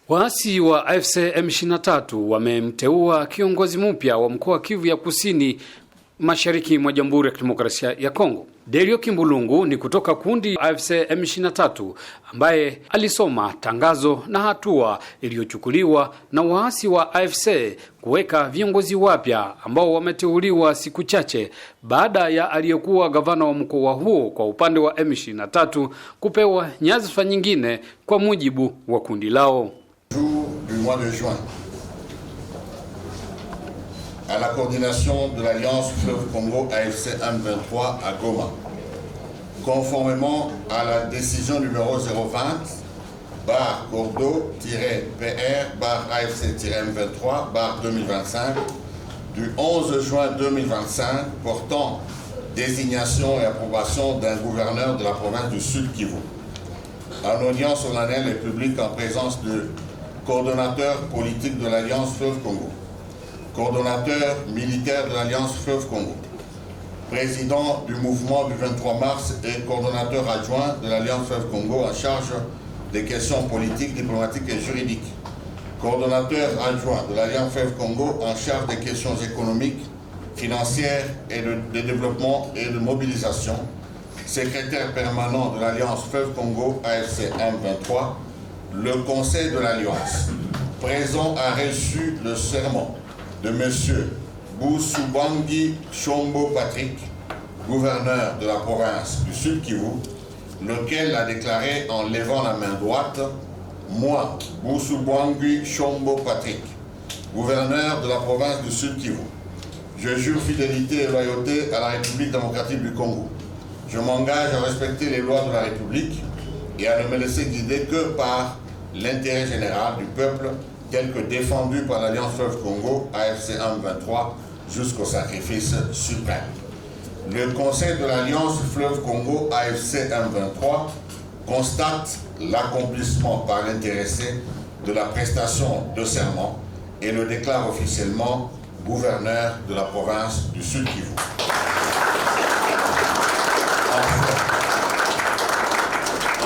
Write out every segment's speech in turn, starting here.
Waasi wa AFC M23 wamemteua kiongozi mpya wa mkoa wa Kivu ya Kusini Mashariki mwa Jamhuri ya Kidemokrasia ya Kongo. Delio Kimbulungu ni kutoka kundi AFC M23 ambaye alisoma tangazo na hatua iliyochukuliwa na waasi wa AFC kuweka viongozi wapya ambao wameteuliwa siku chache baada ya aliyekuwa gavana wa mkoa huo kwa upande wa M23 kupewa nyadhifa nyingine kwa mujibu wa kundi lao. Du mois de juin, à la coordination de l'Alliance Fleuve Congo AFC M23 à Goma, conformément à la décision numéro 020-Cordo-PR-AFC-M23-2025 du 11 juin 2025 portant désignation et approbation d'un gouverneur de la province du Sud Kivu. En audience solennelle et publique en présence de coordonnateur politique de l'Alliance Fleuve Congo, coordonnateur militaire de l'Alliance Fleuve Congo, président du mouvement du 23 mars et coordonnateur adjoint de l'Alliance Fleuve Congo en charge des questions politiques, diplomatiques et juridiques, coordonnateur adjoint de l'Alliance Fleuve Congo en charge des questions économiques, financières et de développement et de mobilisation, secrétaire permanent de l'Alliance Fleuve Congo AFC M23, le Conseil de l'Alliance présent a reçu le serment de M. Boussoubangui Chombo Patrick, gouverneur de la province du Sud Kivu, lequel a déclaré en levant la main droite: moi, Boussoubangui Chombo Patrick, gouverneur de la province du Sud Kivu, je jure fidélité et loyauté à la République démocratique du Congo. Je m'engage à respecter les lois de la République et à ne me laisser guider que par l'intérêt général du peuple tel que défendu par l'Alliance Fleuve Congo AFC M23 jusqu'au sacrifice suprême. Le Conseil de l'Alliance Fleuve Congo AFC M23 constate l'accomplissement par l'intéressé de la prestation de serment et le déclare officiellement gouverneur de la province du Sud Kivu.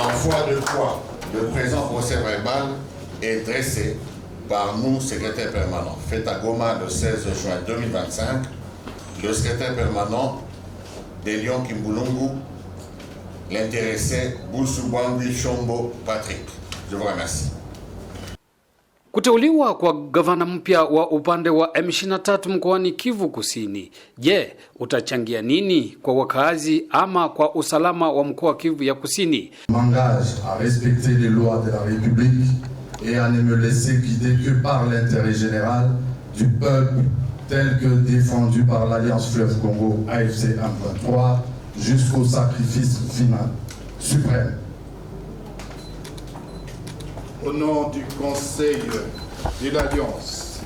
En foi de quoi, le présent procès-verbal est dressé par nous, secrétaire permanent. Fait à Goma le 16 juin 2025, le secrétaire permanent Delio Kimbulungu, l'intéressé Boussoubangui Chombo Patrick. Je vous remercie. Kuteuliwa kwa gavana mpya wa upande wa M23 mkoani Kivu Kusini, je, utachangia nini kwa wakazi ama kwa usalama wa mkoa wa Kivu ya Kusini? M'engage à respecter les lois de la République et à ne me laisser guider que par l'intérêt général du peuple tel que défendu par l'Alliance Fleuve Congo AFC M23 jusqu'au sacrifice final suprême. Au nom du Conseil de l'Alliance,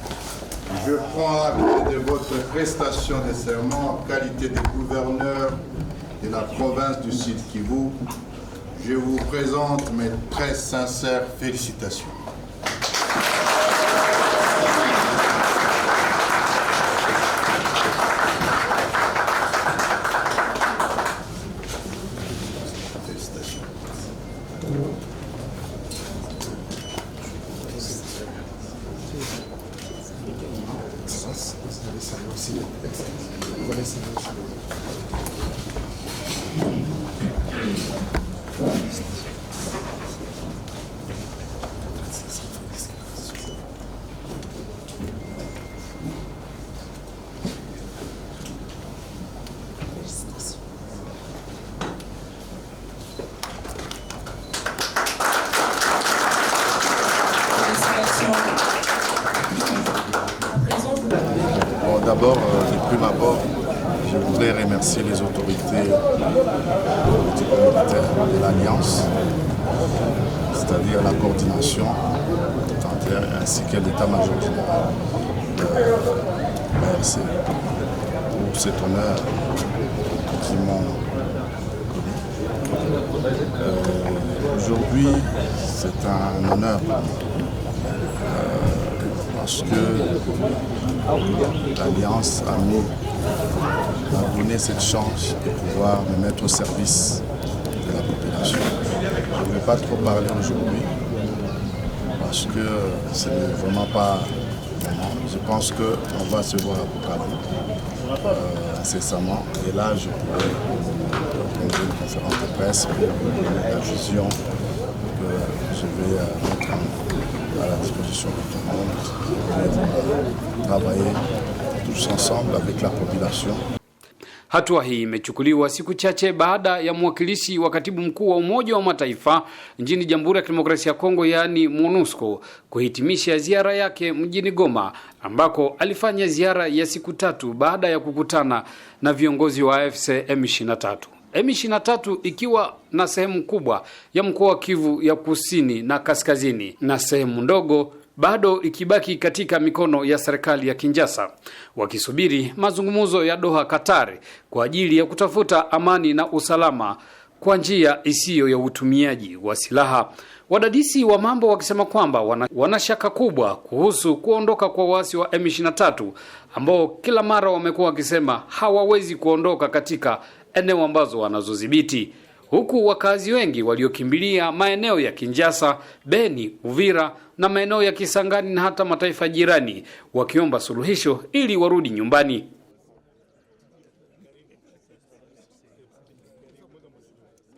je prends acte de votre prestation de serment en qualité de gouverneur de la province du Sud Kivu. Je vous présente mes très sincères félicitations. D'abord, de prime abord, je voudrais remercier les autorités politico-militaires de l'Alliance, c'est-à-dire la coordination ainsi que l'état-major général de l'ARC pour cet honneur qui m'ont donné. Aujourd'hui, c'est un honneur parce que l'Alliance a donné cette chance de pouvoir me mettre au service de la population. Je ne vais pas trop parler aujourd'hui parce que ce n'est vraiment pas moment. Je pense qu'on va se voir à Bukavu incessamment. Et là, je pourrais organiser une conférence de presse pour donner la vision que je vais mettre à la disposition de tout le monde pour travailler tous ensemble avec la population. Hatua hii imechukuliwa siku chache baada ya mwakilishi wa katibu mkuu wa Umoja wa Mataifa nchini Jamhuri ya Kidemokrasia ya Kongo, yaani MONUSCO, kuhitimisha ziara yake mjini Goma, ambako alifanya ziara ya siku 3 baada ya kukutana na viongozi wa AFC M23. M23 ikiwa na sehemu kubwa ya mkoa wa Kivu ya Kusini na Kaskazini, na sehemu ndogo bado ikibaki katika mikono ya serikali ya Kinshasa, wakisubiri mazungumzo ya Doha, Qatar, kwa ajili ya kutafuta amani na usalama kwa njia isiyo ya utumiaji wa silaha. Wadadisi wa mambo wakisema kwamba wana shaka kubwa kuhusu kuondoka kwa waasi wa M23 ambao kila mara wamekuwa wakisema hawawezi kuondoka katika eneo ambazo wanazodhibiti, huku wakazi wengi waliokimbilia maeneo ya Kinshasa, Beni, Uvira na maeneo ya Kisangani na hata mataifa jirani wakiomba suluhisho ili warudi nyumbani.